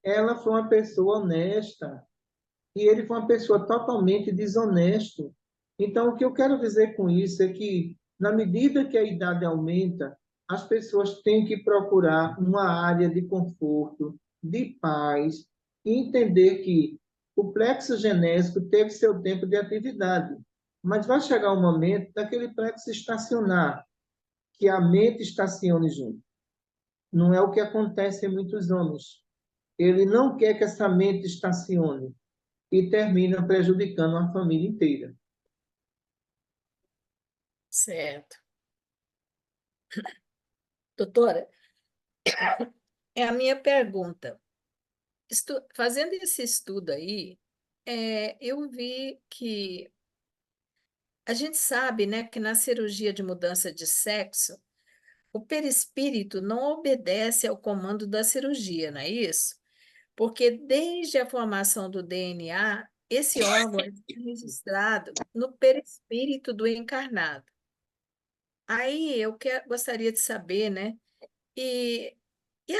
Ela foi uma pessoa honesta e ele foi uma pessoa totalmente desonesto. Então, o que eu quero dizer com isso é que, na medida que a idade aumenta, as pessoas têm que procurar uma área de conforto, de paz, e entender que o plexo genésico teve seu tempo de atividade, mas vai chegar um momento daquele plexo estacionar, que a mente estacione junto. Não é o que acontece em muitos homens. Ele não quer que essa mente estacione e termina prejudicando a família inteira. Certo. Doutora, é a minha pergunta. Fazendo esse estudo aí, eu vi que a gente sabe, né, que na cirurgia de mudança de sexo, o perispírito não obedece ao comando da cirurgia, não é isso? Porque desde a formação do DNA, esse órgão é registrado no perispírito do encarnado. Aí gostaria de saber, né? E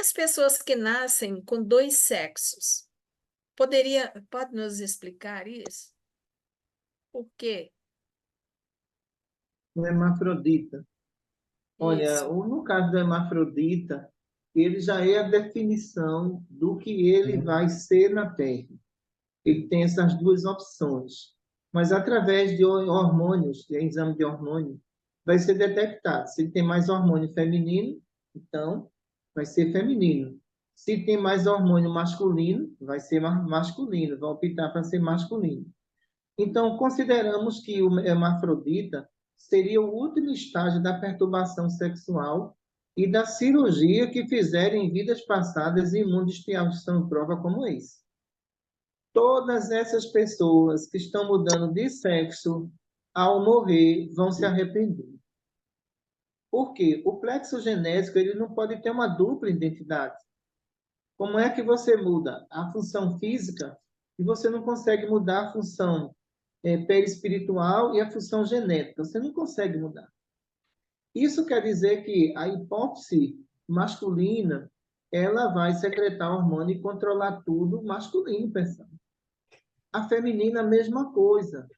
as pessoas que nascem com dois sexos? Pode nos explicar isso? Por quê? O hermafrodita. Olha, Isso. no caso do hermafrodita, ele já é a definição do que ele vai ser na Terra. Ele tem essas duas opções. Mas através de hormônios, de exame de hormônio, vai ser detectado. Se tem mais hormônio feminino, então vai ser feminino. Se tem mais hormônio masculino, vai ser masculino, vai optar para ser masculino. Então, consideramos que o hermafrodita seria o último estágio da perturbação sexual e da cirurgia que fizeram em vidas passadas em mundo de expiação e prova como esse. Todas essas pessoas que estão mudando de sexo, ao morrer, vão se arrepender. Por quê? O plexo genésico ele não pode ter uma dupla identidade. Como é que você muda a função física e você não consegue mudar a função perispiritual e a função genética? Você não consegue mudar. Isso quer dizer que a hipófise masculina ela vai secretar hormônio e controlar tudo masculino, pensando. A feminina, a mesma coisa.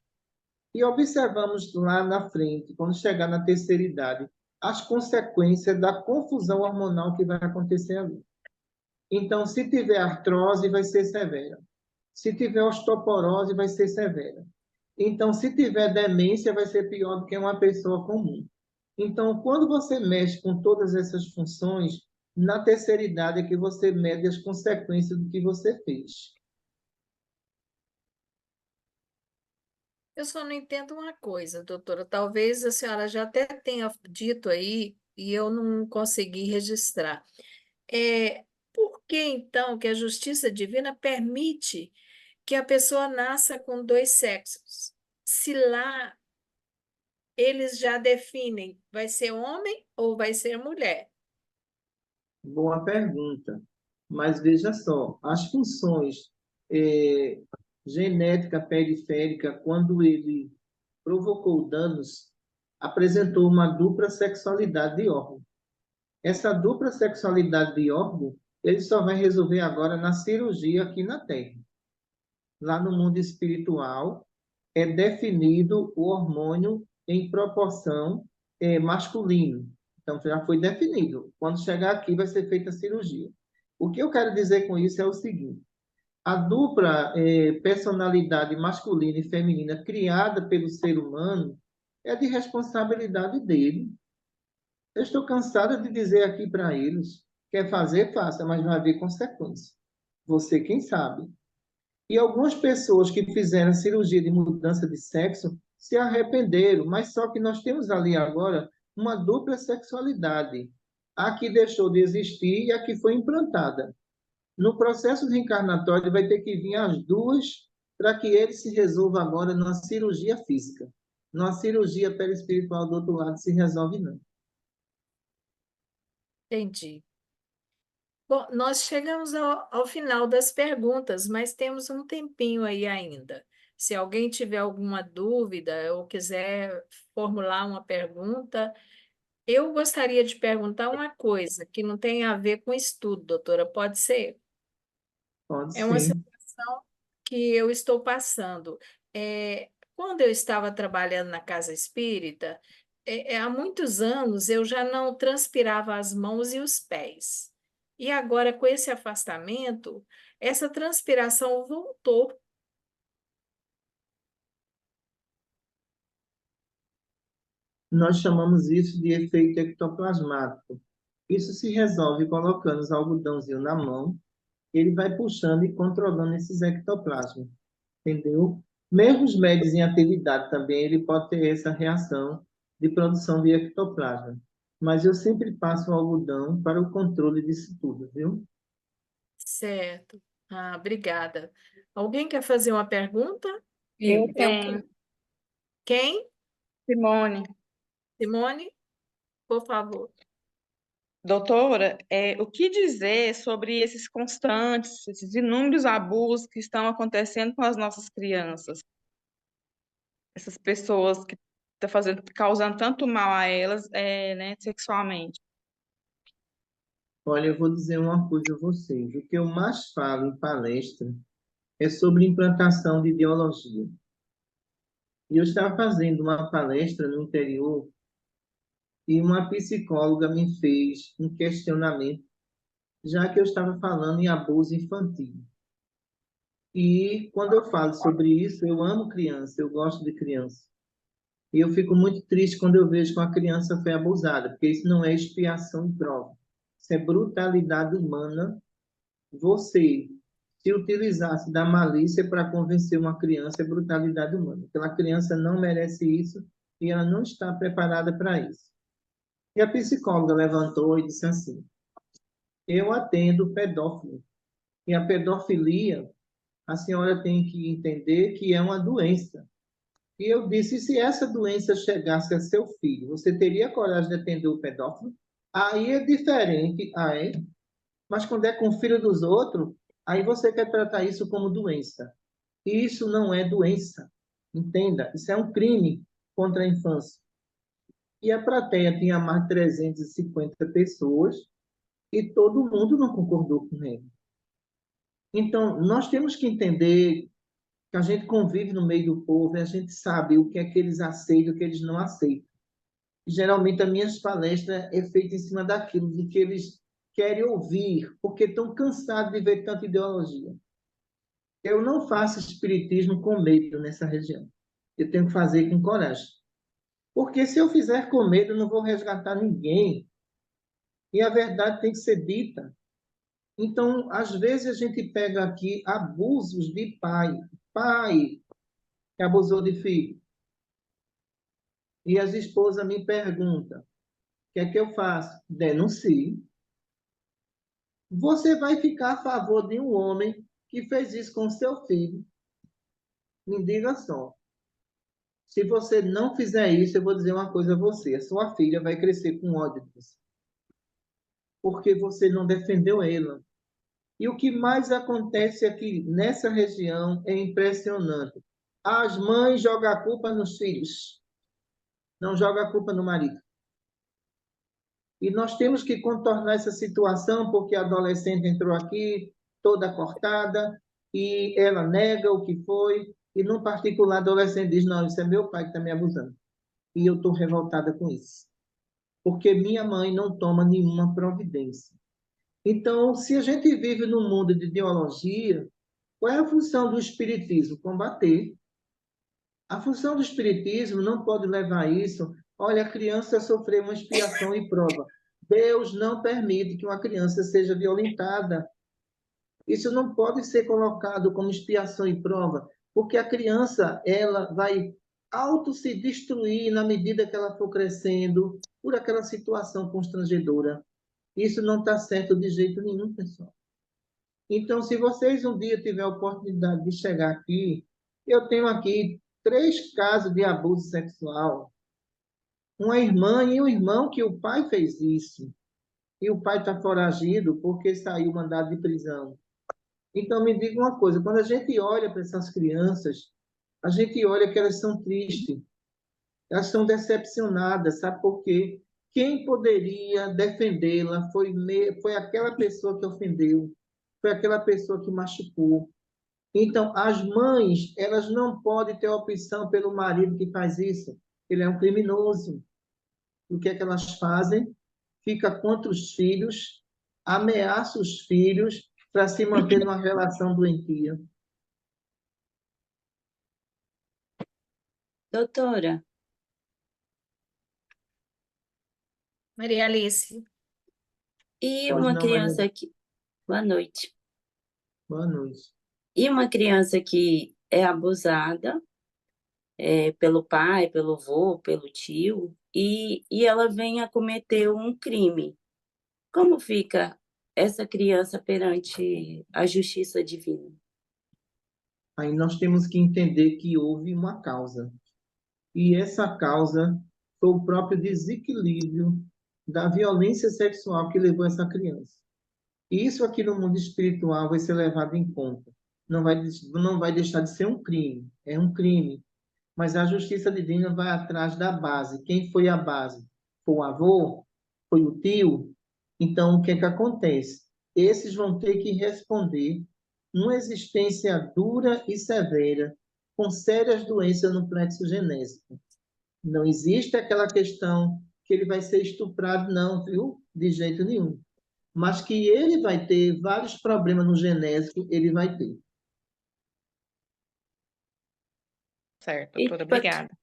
E observamos lá na frente, quando chegar na terceira idade, as consequências da confusão hormonal que vai acontecer ali. Então, se tiver artrose, vai ser severa. Se tiver osteoporose, vai ser severa. Então, se tiver demência, vai ser pior do que uma pessoa comum. Então, quando você mexe com todas essas funções, na terceira idade é que você mede as consequências do que você fez. Eu só não entendo uma coisa, doutora. Talvez a senhora já até tenha dito aí e eu não consegui registrar. Por que então que a justiça divina permite que a pessoa nasça com dois sexos? Se lá eles já definem, vai ser homem ou vai ser mulher? Boa pergunta. Mas veja só, as funções genética periférica, quando ele provocou danos, apresentou uma dupla sexualidade de órgão. Essa dupla sexualidade de órgão, ele só vai resolver agora na cirurgia aqui na Terra. Lá no mundo espiritual, é definido o hormônio em proporção masculino. Então, já foi definido. Quando chegar aqui, vai ser feita a cirurgia. O que eu quero dizer com isso é o seguinte: a dupla personalidade masculina e feminina criada pelo ser humano é de responsabilidade dele. Eu estou cansada de dizer aqui para eles: quer fazer, faça, mas vai haver consequência. Você quem sabe. E algumas pessoas que fizeram cirurgia de mudança de sexo se arrependeram, mas só que nós temos ali agora uma dupla sexualidade. A que deixou de existir e a que foi implantada. No processo reencarnatório vai ter que vir as duas para que ele se resolva agora numa cirurgia física. Numa cirurgia perispiritual do outro lado se resolve não. Entendi. Bom, nós chegamos ao final das perguntas, mas temos um tempinho aí ainda. Se alguém tiver alguma dúvida ou quiser formular uma pergunta, eu gostaria de perguntar uma coisa que não tem a ver com estudo, doutora, pode ser? Pode É uma sim. situação que eu estou passando. Quando eu estava trabalhando na casa espírita, há muitos anos eu já não transpirava as mãos e os pés. E agora, com esse afastamento, essa transpiração voltou. Nós chamamos isso de efeito ectoplasmático. Isso se resolve colocando os algodãozinhos na mão, ele vai puxando e controlando esses ectoplasmas, entendeu? Mesmo os médios em atividade também, ele pode ter essa reação de produção de ectoplasma. Mas eu sempre passo o algodão para o controle disso tudo, viu? Certo. Ah, obrigada. Alguém quer fazer uma pergunta? Eu Eu tenho. Quem? Simone. Simone, por favor. Doutora, o que dizer sobre esses constantes, esses inúmeros abusos que estão acontecendo com as nossas crianças? Essas pessoas que estão causando tanto mal a elas, né, sexualmente. Olha, eu vou dizer uma coisa a vocês. O que eu mais falo em palestra é sobre implantação de ideologia. E eu estava fazendo uma palestra no interior e uma psicóloga me fez um questionamento, já que eu estava falando em abuso infantil. E quando eu falo sobre isso, eu amo criança, eu gosto de criança. E eu fico muito triste quando eu vejo que uma criança foi abusada, porque isso não é expiação e prova. Isso é brutalidade humana. Você se utilizasse da malícia para convencer uma criança, é brutalidade humana. Aquela criança não merece isso e ela não está preparada para isso. E a psicóloga levantou e disse assim: eu atendo pedófilo. E a pedofilia, a senhora tem que entender que é uma doença. E eu disse: se essa doença chegasse a seu filho, você teria coragem de atender o pedófilo? Aí é diferente. Ah, é? Mas quando é com o filho dos outros, aí você quer tratar isso como doença. E isso não é doença. Entenda, isso é um crime contra a infância. E a plateia tinha mais de 350 pessoas e todo mundo não concordou com ele. Então, nós temos que entender que a gente convive no meio do povo e a gente sabe o que é que eles aceitam e o que eles não aceitam. Geralmente, as minhas palestras é feita em cima daquilo, do que eles querem ouvir, porque estão cansados de ver tanta ideologia. Eu não faço espiritismo com medo nessa região. Eu tenho que fazer com coragem. Porque se eu fizer com medo, eu não vou resgatar ninguém. E a verdade tem que ser dita. Então, às vezes, a gente pega aqui abusos de pai. Pai que abusou de filho. E as esposas me perguntam, o que é que eu faço? Denuncie. Você vai ficar a favor de um homem que fez isso com seu filho? Me diga só. Se você não fizer isso, eu vou dizer uma coisa a você. A sua filha vai crescer com ódio disso. Porque você não defendeu ela. E o que mais acontece aqui nessa região é impressionante. As mães jogam a culpa nos filhos. Não jogam a culpa no marido. E nós temos que contornar essa situação, porque a adolescente entrou aqui toda cortada e ela nega o que foi. E, no particular, a adolescente diz, não, isso é meu pai que está me abusando. E eu estou revoltada com isso. Porque minha mãe não toma nenhuma providência. Então, se a gente vive num mundo de ideologia, qual é a função do espiritismo? Combater. A função do espiritismo não pode levar a isso. Olha, a criança sofreu uma expiação e prova. Deus não permite que uma criança seja violentada. Isso não pode ser colocado como expiação e prova, porque a criança ela vai auto se destruir na medida que ela for crescendo por aquela situação constrangedora. Isso não está certo de jeito nenhum, pessoal. Então, se vocês um dia tiverem a oportunidade de chegar aqui, eu tenho aqui 3 casos de abuso sexual. Uma irmã e um irmão que o pai fez isso. E o pai está foragido porque saiu mandado de prisão. Então, me diga uma coisa, quando a gente olha para essas crianças, a gente olha que elas são tristes, elas são decepcionadas, sabe por quê? Quem poderia defendê-la foi aquela pessoa que ofendeu, foi aquela pessoa que machucou. Então, as mães, elas não podem ter opção pelo marido que faz isso. Ele é um criminoso. O que é que elas fazem? Fica contra os filhos, ameaça os filhos para se manter numa relação doentia. Doutora, Maria Alice. e Pois uma não, Maria. criança que. Boa noite. Boa noite. E uma criança que é abusada pelo pai, pelo avô, pelo tio, e ela vem a cometer um crime. Como fica essa criança perante a justiça divina? Aí nós temos que entender que houve uma causa. E essa causa foi o próprio desequilíbrio da violência sexual que levou essa criança. E isso aqui no mundo espiritual vai ser levado em conta. Não vai deixar de ser um crime. É um crime. Mas a justiça divina vai atrás da base. Quem foi a base? Foi o avô? Foi o tio? Então, o que é que acontece? Esses vão ter que responder uma existência dura e severa, com sérias doenças no plexo genésico. Não existe aquela questão que ele vai ser estuprado, não, viu? De jeito nenhum. Mas que ele vai ter vários problemas no genésico, ele vai ter. Certo, E doutora, obrigada.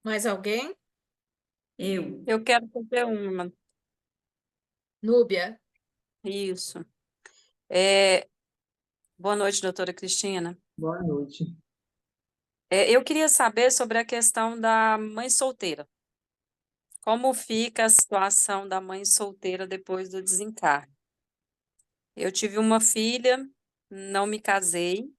Mais alguém? Eu quero fazer uma. Núbia. Isso. Boa noite, doutora Cristina. Boa noite. Eu queria saber sobre a questão da mãe solteira. Como fica a situação da mãe solteira depois do desencarne? Eu tive uma filha, não me casei,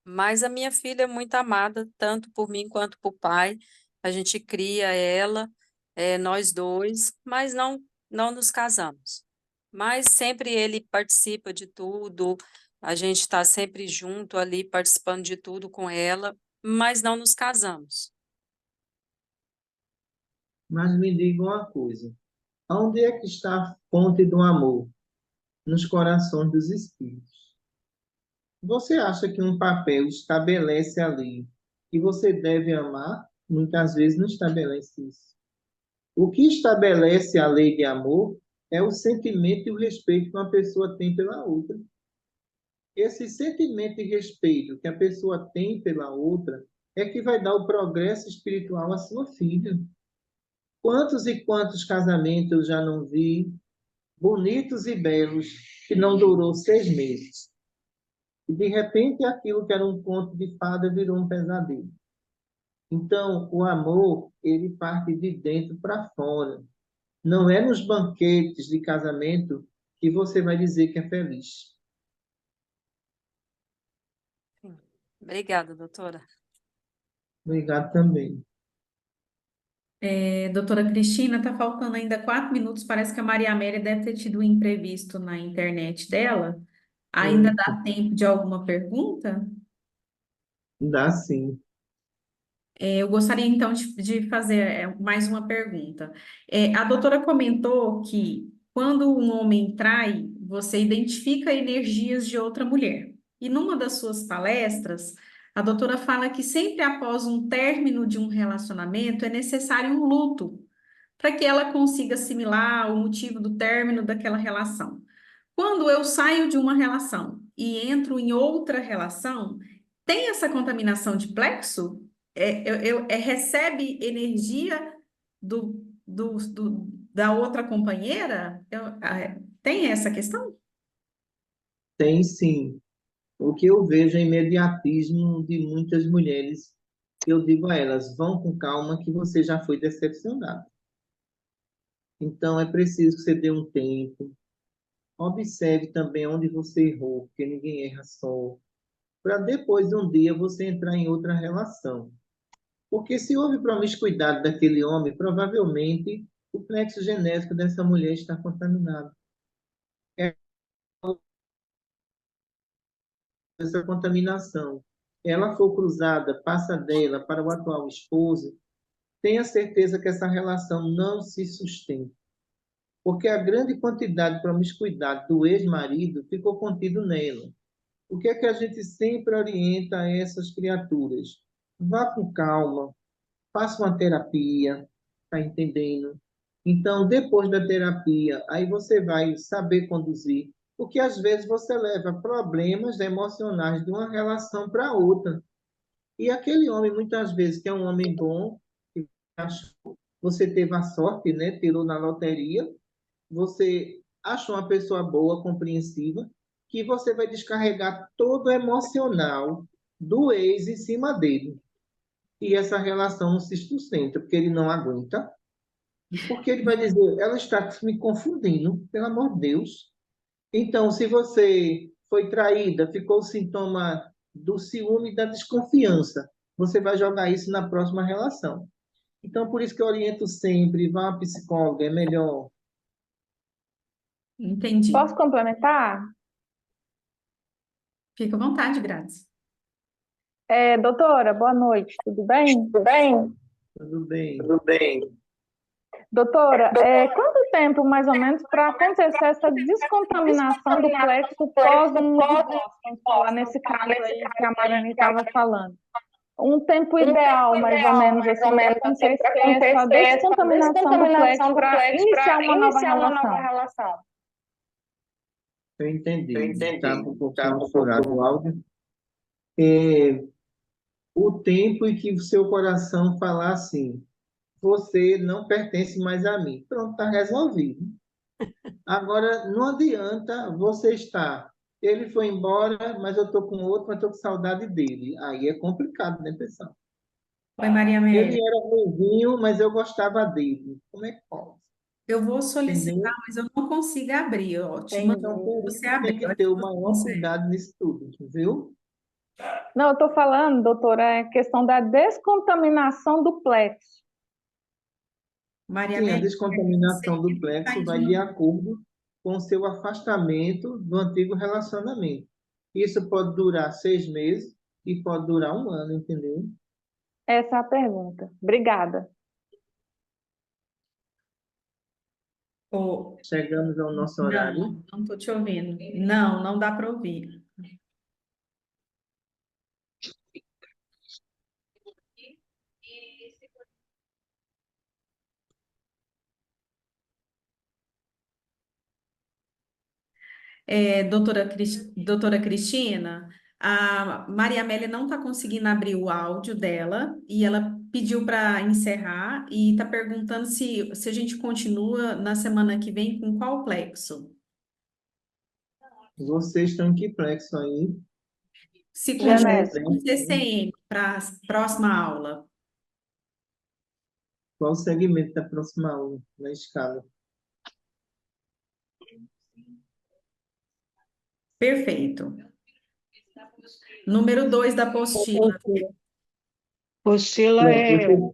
mas a minha filha é muito amada, tanto por mim quanto por pai. A gente cria ela, nós dois, mas não nos casamos. Mas sempre ele participa de tudo, a gente está sempre junto ali, participando de tudo com ela, mas não nos casamos. Mas me diga uma coisa. Onde é que está a fonte do amor? Nos corações dos espíritos. Você acha que um papel estabelece ali que você deve amar? Muitas vezes não estabelece isso. O que estabelece a lei de amor é o sentimento e o respeito que uma pessoa tem pela outra. Esse sentimento de respeito que a pessoa tem pela outra é que vai dar o progresso espiritual à sua filha. Quantos e quantos casamentos eu já não vi, bonitos e belos, que não durou 6 meses. E, de repente, aquilo que era um conto de fada virou um pesadelo. Então, o amor, ele parte de dentro para fora. Não é nos banquetes de casamento que você vai dizer que é feliz. Sim. Obrigada, doutora. Obrigado também. Doutora Cristina, está faltando ainda 4 minutos. Parece que a Maria Amélia deve ter tido um imprevisto na internet dela. Ainda dá tempo de alguma pergunta? Dá sim. Eu gostaria então de fazer mais uma pergunta. A doutora comentou que quando um homem trai, você identifica energias de outra mulher. E numa das suas palestras, a doutora fala que sempre após um término de um relacionamento é necessário um luto para que ela consiga assimilar o motivo do término daquela relação. Quando eu saio de uma relação e entro em outra relação, tem essa contaminação de plexo? Recebe energia da outra companheira? Tem essa questão? Tem sim. O que eu vejo é imediatismo de muitas mulheres. Eu digo a elas, vão com calma que você já foi decepcionado. Então, é preciso que você dê um tempo. Observe também onde você errou, porque ninguém erra só. Para depois de um dia você entrar em outra relação. Porque se houve promiscuidade daquele homem, provavelmente o plexo genético dessa mulher está contaminado. Essa contaminação, ela for cruzada, passa dela para o atual esposo, tenha certeza que essa relação não se sustenta. Porque a grande quantidade de promiscuidade do ex-marido ficou contido nela. O que é que a gente sempre orienta a essas criaturas? Vá com calma, faça uma terapia, tá entendendo? Então, depois da terapia, aí você vai saber conduzir, porque às vezes você leva problemas emocionais de uma relação para outra. E aquele homem, muitas vezes, que é um homem bom, que você teve a sorte, né? Tirou na loteria, você achou uma pessoa boa, compreensiva, que você vai descarregar todo o emocional do ex em cima dele. E essa relação não se sustenta, porque ele não aguenta, porque ele vai dizer, ela está me confundindo, pelo amor de Deus. Então, se você foi traída, ficou o sintoma do ciúme e da desconfiança, você vai jogar isso na próxima relação. Então, por isso que eu oriento sempre, vá a uma psicóloga, é melhor. Entendi. Posso complementar? Fica à vontade, Grazi. Doutora, boa noite, tudo bem? Tudo bem? Tudo bem. Doutora, quanto tempo mais ou menos para acontecer essa descontaminação do plexo pós um divórcio? Vamos falar nesse caso aí que a Marani estava falando. Um tempo ideal, mais ou menos, assim, para acontecer essa descontaminação do plexo para iniciar uma nova relação. Eu entendi. Estava um pouquinho furado o áudio. O tempo em que o seu coração falar assim, você não pertence mais a mim. Pronto, está resolvido. Agora, não adianta você estar. Ele foi embora, mas eu estou com outro, mas estou com saudade dele. Aí é complicado, né, pessoal? Oi, Maria Ele Amélia. era ruimzinho, mas eu gostava dele. Como é que pode? Eu vou solicitar, Entendeu? mas eu não consigo abrir. Ó, te mando Então, por você isso tem abrir. que ter o maior cuidado nisso tudo, viu? Não, eu estou falando, doutora, é questão da descontaminação do plexo. Maria Sim, a Amélia, descontaminação do ele plexo sai vai de acordo com o seu afastamento do antigo relacionamento. Isso pode durar 6 meses e pode durar um ano, entendeu? Essa é a pergunta. Obrigada. Oh, Chegamos ao nosso horário. não estou te ouvindo. Não, não dá para ouvir. doutora Cristina, a Maria Amélia não está conseguindo abrir o áudio dela e ela pediu para encerrar e está perguntando se a gente continua na semana que vem com qual plexo? Vocês estão em que plexo aí? Se continua Genésico. com CCM para a próxima aula. Qual o segmento da próxima aula na escala? Perfeito. Número 2 da apostila. Apostila Pronto, é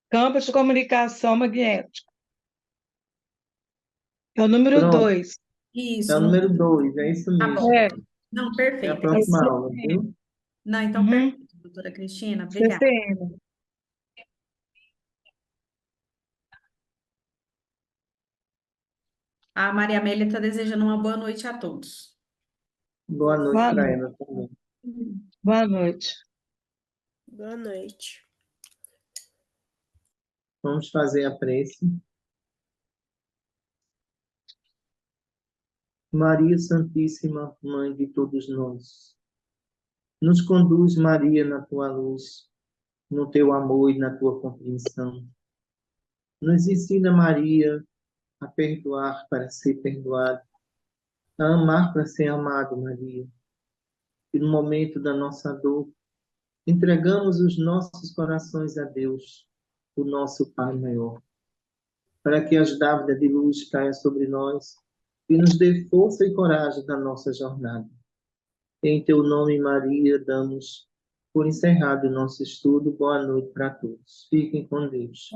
campo de comunicação magnética. É o número pronto. 2. É Isso. o número 2, é isso Tá mesmo. bom. É, Não, É a perfeito. próxima aula, viu? Não, então, uhum, perfeito, doutora Cristina. Obrigada. CCM. A Maria Amélia está desejando uma boa noite a todos. Boa noite Boa para noite. ela também. Boa noite. Boa noite. Vamos fazer a prece. Maria Santíssima, Mãe de todos nós, nos conduz, Maria, na tua luz, no teu amor e na tua compreensão. Nos ensina, Maria, a perdoar para ser perdoado, a amar para ser amado, Maria. E no momento da nossa dor, entregamos os nossos corações a Deus, o nosso Pai maior, para que as dávidas de luz caiam sobre nós e nos dê força e coragem na nossa jornada. Em teu nome, Maria, damos por encerrado o nosso estudo. Boa noite para todos. Fiquem com Deus.